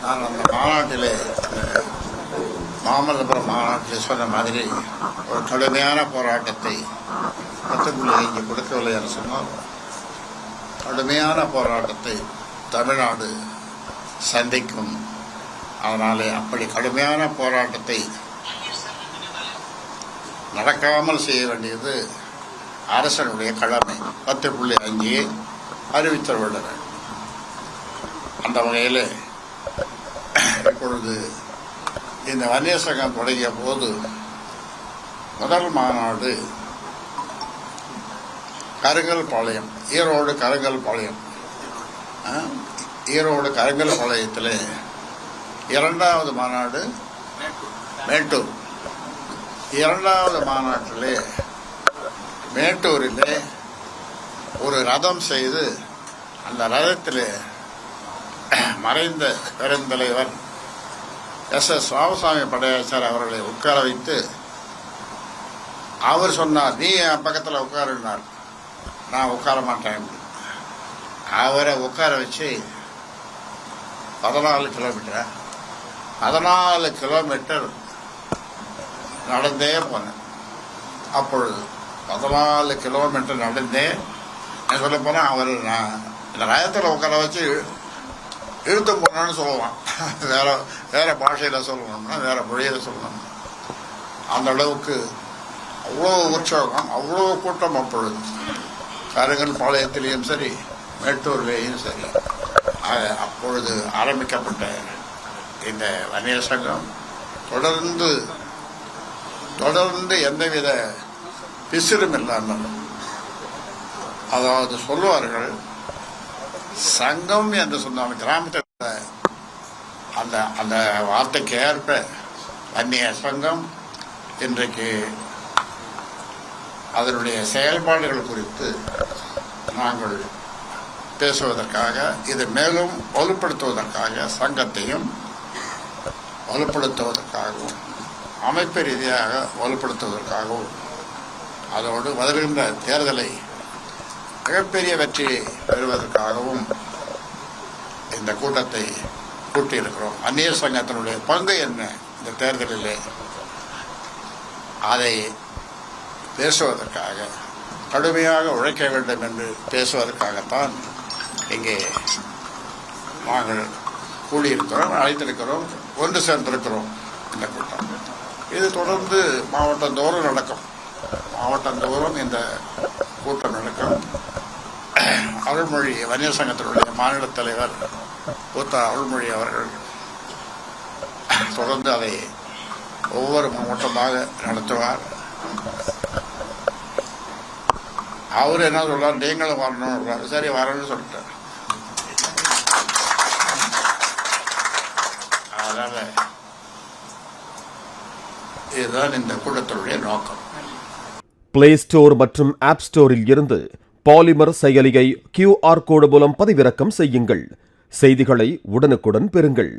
நான் அந்த மாநாட்டிலே மாமல்லபுரம் மாநாட்டில் சொன்ன மாதிரி ஒரு கடுமையான போராட்டத்தை கத்துக்குள்ளே இங்கே கொடுக்கவில்லை என்று சொன்னால் கடுமையான போராட்டத்தை தமிழ்நாடு சந்திக்கும். அதனாலே அப்படி கடுமையான போராட்டத்தை நடக்காமல் செய்ய வேண்டியது அரசனுடைய கடமை. 10.5 அறிவித்தல். அந்த வகையில் இப்பொழுது இந்த வன்னியர் சங்கம் தொடங்கிய போது முதல் மாநாடு கருங்கல்பாளையம், ஈரோடு கருங்கல்பாளையம். ஈரோடு கருங்கல்பாளையத்தில் இரண்டாவது மாநாடு மேட்டூர். இரண்டாவது மாநாட்டிலே மேட்டூரிலே ஒரு ரதம் செய்து அந்த ரதத்திலே மறைந்த பெருந்தலைவர் எஸ்.எஸ். ராமசாமி படையாச்சார் அவர்களை உட்கார வைத்து அவர் சொன்னார், நீ என் பக்கத்தில் உட்காருனார். நான் உட்கார மாட்டேன். அவரை உட்கார வச்சு 14 கிலோமீட்டர் நடந்தே போனேன். அப்பொழுது 14 கிலோமீட்டர் நடந்தே சொல்ல போனால் அவர் நான் இந்த ரயத்தில் உட்கார வச்சு இழுத்து போனான்னு சொல்லலாம். வேற பாஷையில் சொல்லணும்னா வேற மொழியில் சொல்லணும். அந்த அளவுக்கு அவ்வளோ உற்சாகம், அவ்வளோ கூட்டம். அப்பொழுது கருங்கல்பாளையத்திலையும் சரி, மேட்டூர்லேயும் சரி. அப்பொழுது ஆரம்பிக்கப்பட்ட இந்த வன்னியர் சங்கம் தொடர்ந்து எந்தவித பிசிறும் இல்லாமல், அதாவது சொல்லுவார்கள், சங்கம் என்று சொன்னாலும் கிராமத்தில் அந்த அந்த வார்த்தைக்கு ஏற்ப வன்னியர் சங்கம் இன்றைக்கு அதனுடைய செயல்பாடுகள் குறித்து நாங்கள் பேசுவதற்காக, இதை மேலும் வலுப்படுத்துவதற்காக, சங்கத்தையும் வலுப்படுத்துவதற்காகவும், அமைப்பு ரீதியாக வலுப்படுத்துவதற்காகவும், அதோடு வருகின்ற தேர்தலை மிகப்பெரிய வெற்றியை பெறுவதற்காகவும் இந்த கூட்டத்தை கூட்டியிருக்கிறோம். வன்னியர் சங்கத்தினுடைய பங்கு என்ன இந்த தேர்தலிலே, அதை பேசுவதற்காக, கடுமையாக உழைக்க வேண்டும் என்று பேசுவதற்காகத்தான் இங்கே நாங்கள் கூடியிருக்கிறோம், அழைத்திருக்கிறோம், ஒன்று சேர்ந்திருக்கிறோம். இந்த கூட்டம் இது தொடர்ந்து மாவட்டந்தோறும் நடக்கும். மாவட்டந்தோறும் இந்த கூட்டம் நடக்கும். அருள்மொழி வன்னியர் சங்கத்தினுடைய மாநில தலைவர் பூத்தா அருள்மொழி அவர்கள் தொடர்ந்து அதை ஒவ்வொரு மாவட்டமாக நடத்துவார். அவர் என்ன சொல்றார், நீங்களும் வரணும். சரி, வரணும்னு சொல்லிட்டார். அதனால இதுதான் இந்த கூட்டத்தினுடைய நோக்கம். பிளே ஸ்டோர் மற்றும் ஆப் ஸ்டோரில் இருந்து பாலிமர் செயலியை QR கோடு மூலம் பதிவிறக்கம் செய்யுங்கள். செய்திகளை உடனுக்குடன் பெறுங்கள்.